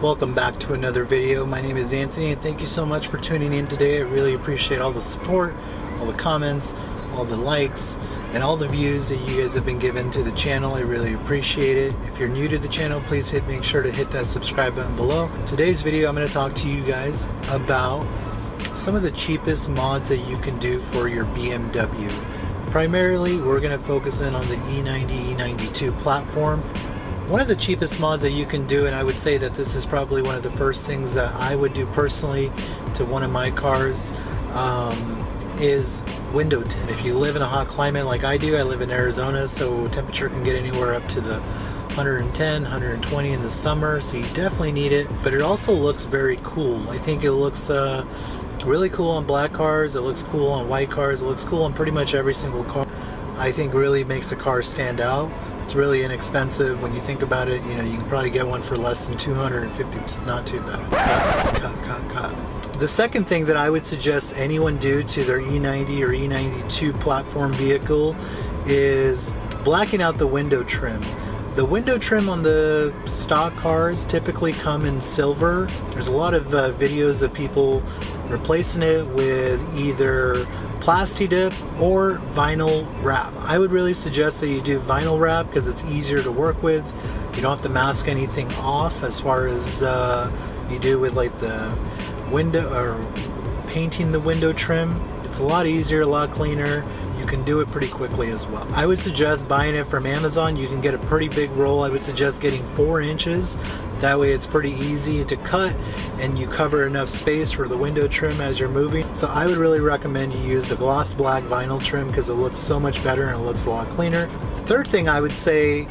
Welcome back to another video. My name is Anthony and thank you so much for tuning in today. I really appreciate all the support, all the comments, all the likes, and all the views that you guys have been given to the channel. I really appreciate it. If you're new to the channel, please make sure to hit that subscribe button below. Today's video, I'm going to talk to you guys about some of the cheapest mods that you can do for your BMW. Primarily, we're going to focus in on the E90, E92 platform. One of the cheapest mods that you can do, and I would say that this is probably one of the first things that I would do personally to one of my cars, is window tint. If you live in a hot climate like I do, I live in Arizona, so temperature can get anywhere up to the 110, 120 in the summer, so you definitely need it. But it also looks very cool. I think it looks really cool on black cars, it looks cool on white cars, it looks cool on pretty much every single car. I think really makes the car stand out. It's really inexpensive when you think about it. You know, you can probably get one for less than 250. Not too bad. Cut. The second thing that I would suggest anyone do to their E90 or E92 platform vehicle is blacking out the window trim. The window trim on the stock cars typically come in silver. There's a lot of videos of people replacing it with either Plasti Dip or vinyl wrap. I would really suggest that you do vinyl wrap because it's easier to work with. You don't have to mask anything off as far as you do with like the window or painting the window trim. It's a lot easier, a lot cleaner. You can do it pretty quickly as well. I would suggest buying it from Amazon. You can get a pretty big roll. I would suggest getting 4 inches. That way it's pretty easy to cut and you cover enough space for the window trim as you're moving. So I would really recommend you use the gloss black vinyl trim because it looks so much better and it looks a lot cleaner. The third thing I would say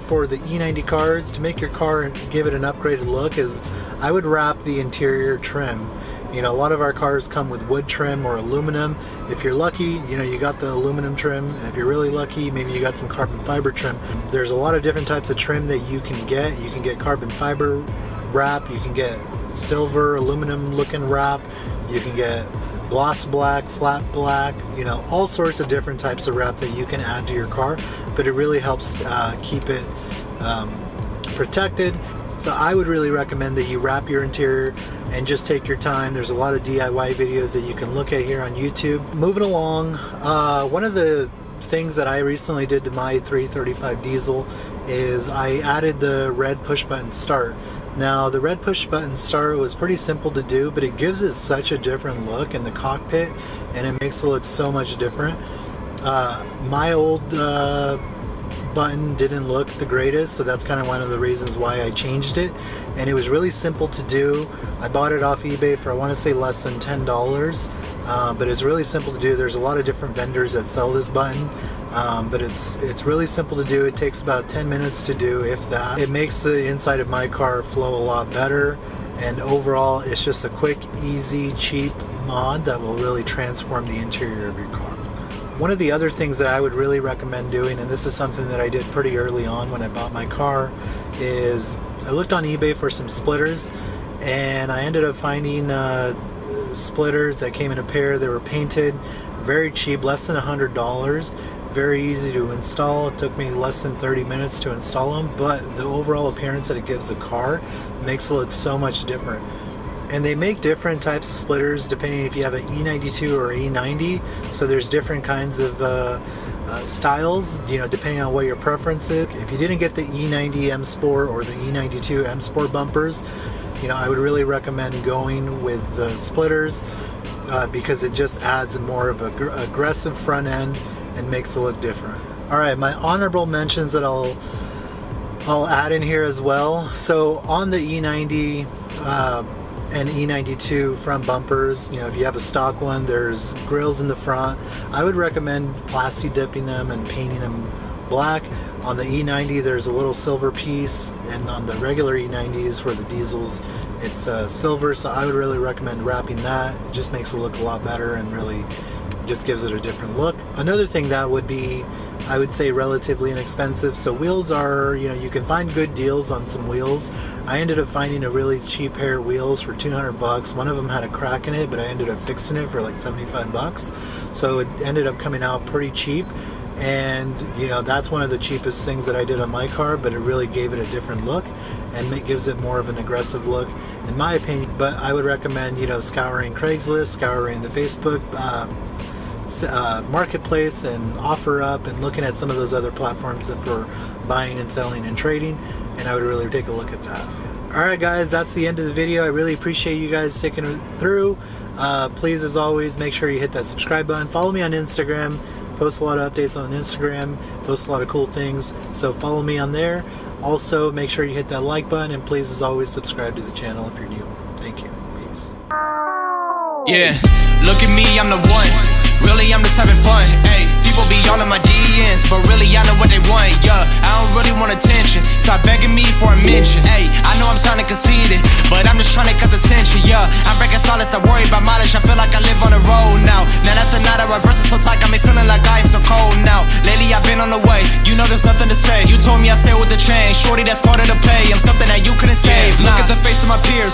for the E90 cars to make your car and give it an upgraded look is I would wrap the interior trim. You know, a lot of our cars come with wood trim or aluminum. If you're lucky, you know, you got the aluminum trim. And if you're really lucky, maybe you got some carbon fiber trim. There's a lot of different types of trim that you can get. You can get carbon fiber wrap. You can get silver, aluminum looking wrap. You can get gloss black, flat black, you know, all sorts of different types of wrap that you can add to your car. But it really helps keep it protected. So I would really recommend that you wrap your interior and just take your time. There's a lot of DIY videos that you can look at here on YouTube. Moving along, one of the things that I recently did to my 335 diesel is I added the red push button start. Now the red push button start was pretty simple to do, but it gives it such a different look in the cockpit and it makes it look so much different. My old button didn't look the greatest, so that's kind of one of the reasons why I changed it, and it was really simple to do. I bought it off eBay for I want to say less than $10, but it's really simple to do. There's a lot of different vendors that sell this button, but it's really simple to do. It takes about 10 minutes to do, if that. It makes the inside of my car flow a lot better, and overall it's just a quick, easy, cheap mod that will really transform the interior of your car. One of the other things that I would really recommend doing, and this is something that I did pretty early on when I bought my car, is I looked on eBay for some splitters and I ended up finding splitters that came in a pair. They were painted, very cheap, less than $100, very easy to install. It took me less than 30 minutes to install them, but the overall appearance that it gives the car makes it look so much different. And they make different types of splitters depending if you have an E92 or E90. So there's different kinds of styles, you know, depending on what your preference is. If you didn't get the E90 M Sport or the E92 M Sport bumpers, you know, I would really recommend going with the splitters because it just adds more of an aggressive front end and makes it look different. All right, my honorable mentions that I'll add in here as well. So on the E90 and E92 front bumpers, you know, if you have a stock one, there's grills in the front. I would recommend plasti dipping them and painting them black. On the E90 there's a little silver piece, and on the regular E90s for the diesels it's silver, so I would really recommend wrapping that. It just makes it look a lot better and really just gives it a different look. Another thing that would be, I would say, relatively inexpensive. So wheels are, you know, you can find good deals on some wheels. I ended up finding a really cheap pair of wheels for 200 bucks. One of them had a crack in it, but I ended up fixing it for like 75 bucks. So it ended up coming out pretty cheap. And you know, that's one of the cheapest things that I did on my car, but it really gave it a different look, and it gives it more of an aggressive look in my opinion. But I would recommend, you know, scouring Craigslist, scouring the Facebook marketplace and OfferUp, and looking at some of those other platforms for buying and selling and trading, and I would really take a look at that. Alright guys, that's the end of the video. I really appreciate you guys sticking through. Please, as always, make sure you hit that subscribe button. Follow me on Instagram. Post a lot of updates on Instagram, post a lot of cool things, so follow me on there. Also, make sure you hit that like button, and please, as always, subscribe to the channel if you're new. Thank you. Peace. Yeah, look at me, I'm the one. Really, I'm just having fun. Hey, people be all in my DMs, but really, I know what they want. Yeah, I don't really want attention. Stop begging me for a mention. Hey, I know I'm sounding conceited, but I'm just trying to cut the tension. Yeah, I'm breaking solace. I worry about mileage. I feel like I live on the road now. Night after night, I reverse it so tight, got me feeling like I am so cold now. Lately, I've been on the way. You know, there's nothing to say. You told me I stay with the change. Shorty, that's part of the pay. I'm something that you couldn't save. Look at the face of my peers.